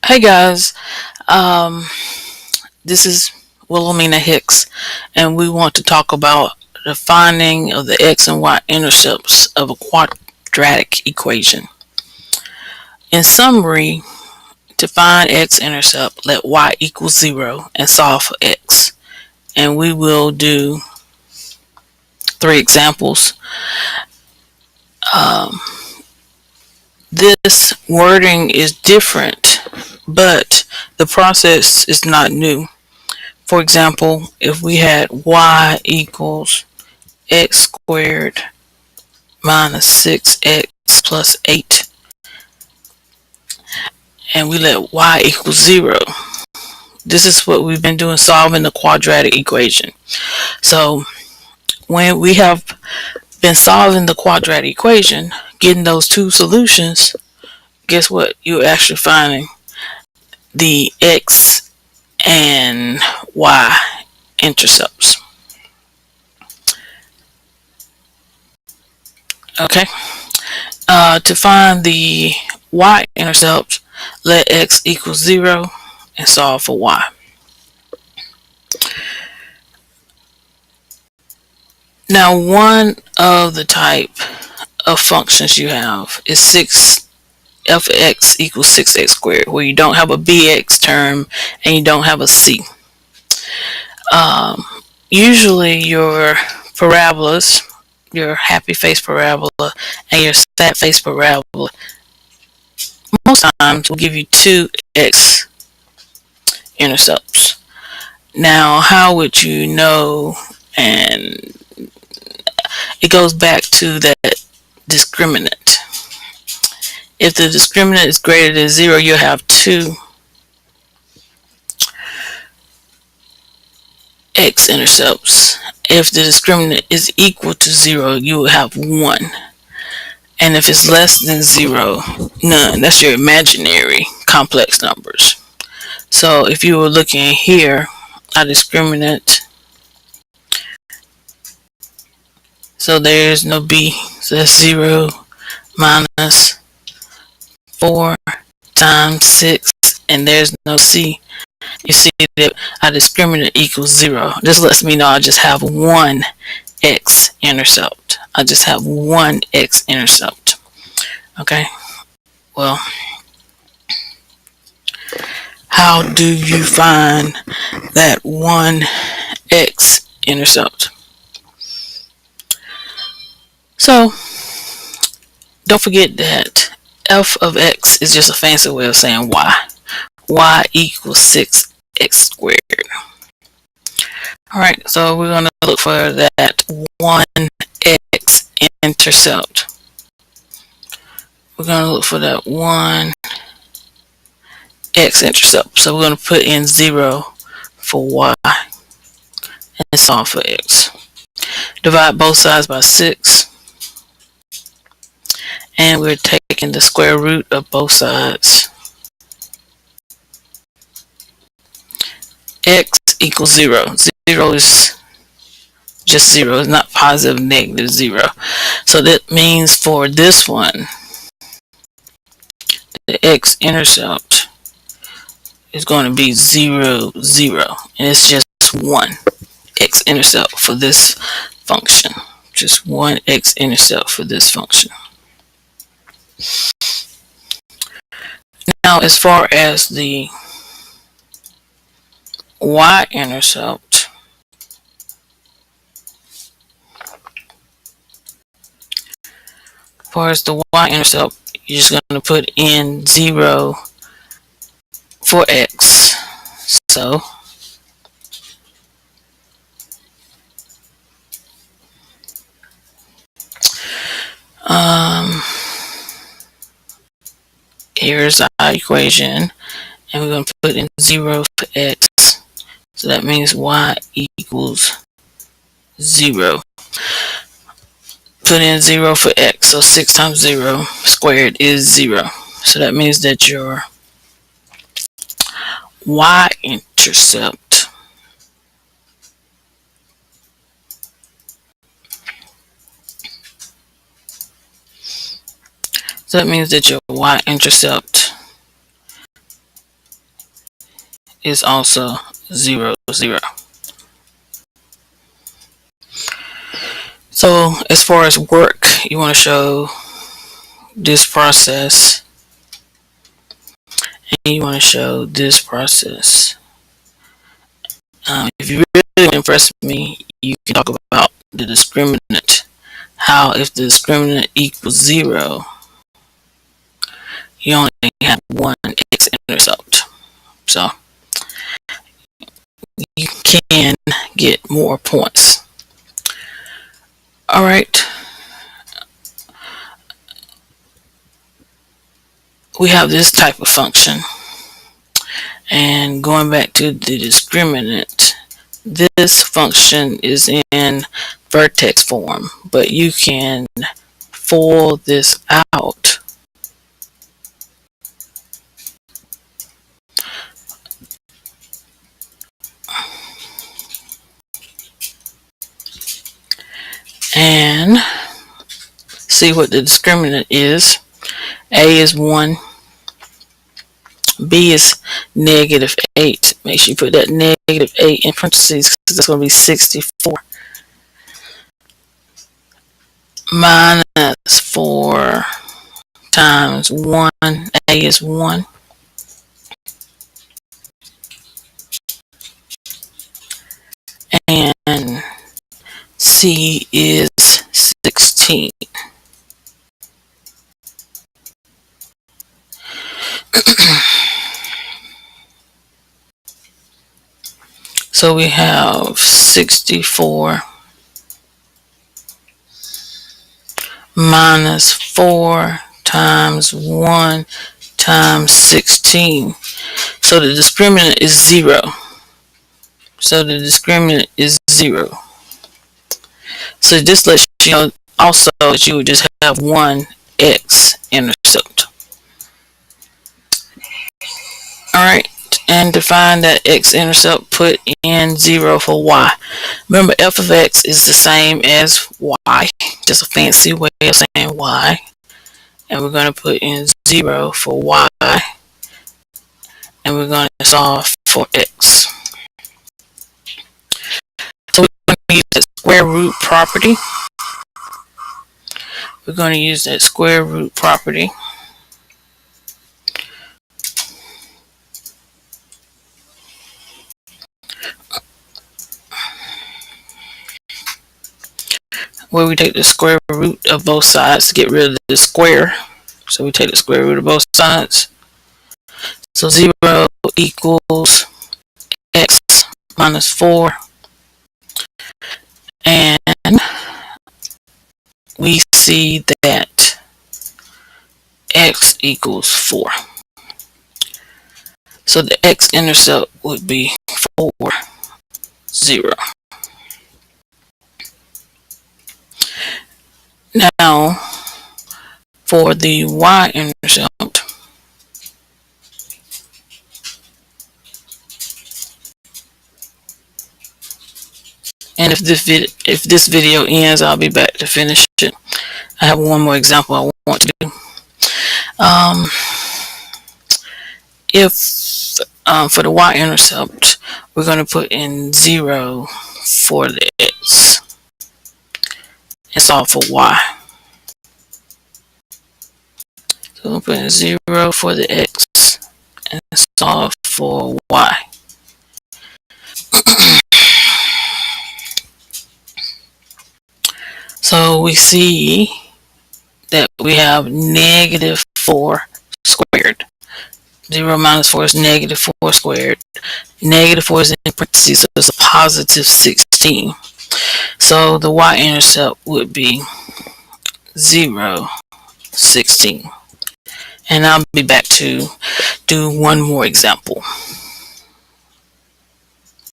Hey guys, um, this is Wilhelmina Hicks, and we want to talk about the finding of the x and y intercepts of a quadratic equation. In summary, to find x-intercept, let y equal 0 and solve for x. And we will do 3 examples. Um, this wording is different, but the process is not new. For example, if we had y equals x squared minus 6x plus 8, and we let y equal 0, this is what we've been doing, solving the quadratic equation. So when we have been solving the quadratic equation, getting those two solutions, guess what? You're actually finding the x and y intercepts. Okay. To find the y-intercept, let x equal 0 and solve for y. Now, one of the type of functions you have is 6 f of x equals 6x squared, where you don't have a bx term and you don't have a c. Usually your parabolas, your happy face parabola and your sad face parabola, most times will give you 2 x intercepts. Now, how would you know? And it goes back to that discriminant. If the discriminant is greater than 0, you'll have 2 x-intercepts. If the discriminant is equal to 0, you will have 1. And if it's less than 0, none. That's your imaginary complex numbers. So if you were looking here, our discriminant, so there's no b, so that's 0 minus 4 times 6, and there's no c. You see that our discriminant equals 0. This lets me know I just have one x-intercept. I just have one x-intercept. Okay, well, how do you find that one x-intercept? So, don't forget that f of x is just a fancy way of saying y. Y equals 6x squared. Alright, so we're going to look for that one x-intercept. We're going to look for that one x-intercept. So we're going to put in 0 for y and solve for x. Divide both sides by 6. And we're taking the square root of both sides. X equals 0. 0 is just 0. It's not positive, negative, 0. So that means for this one, the x-intercept is going to be 0, 0. And it's just one x-intercept for this function. Just one x-intercept for this function. Now, as far as the y-intercept, you're just going to put in 0 for x. So here's our equation, and we're going to put in 0 for x. So that means y equals 0. Put in 0 for x, so 6 times 0 squared is 0. So that means that your y-intercept is also 0, 0. So as far as work, you want to show this process, and you want to show this process. If you really impress me, you can talk about the discriminant. How if the discriminant equals 0, you only have one x-intercept. So you can get more points. Alright. We have this type of function. And going back to the discriminant, this function is in vertex form, but you can FOIL this out and see what the discriminant is. A is 1, B is -8. Make sure you put that -8 in parentheses because that's going to be 64. Minus 4 times 1. A is 1. And C is 16. So we have 64 minus 4 times 1 times 16. So the discriminant is 0. So the discriminant is 0. So this lets you know also that you would just have one x-intercept. Alright, and to find that x-intercept, put in 0 for y. Remember, f of x is the same as y, just a fancy way of saying y. And we're going to put in 0 for y, and we're going to solve for x. So we're going to use that square root property. We're going to use that square root property. Where we take the square root of both sides to get rid of the square. So we take the square root of both sides. So 0 equals x minus 4. And we see that x equals 4. So the x-intercept would be 4, 0. Now, for the y-intercept, and if this video ends, I'll be back to finish it. I have one more example I want to do. If for the y-intercept, we're going to put in 0 for the x and solve for y. So we'll put in 0 for the x and solve for y. So we see that we have -4 squared. 0 minus 4 is -4 squared. -4 is in parentheses, so it's a positive 16. So the y-intercept would be 0, 16. And I'll be back to do one more example.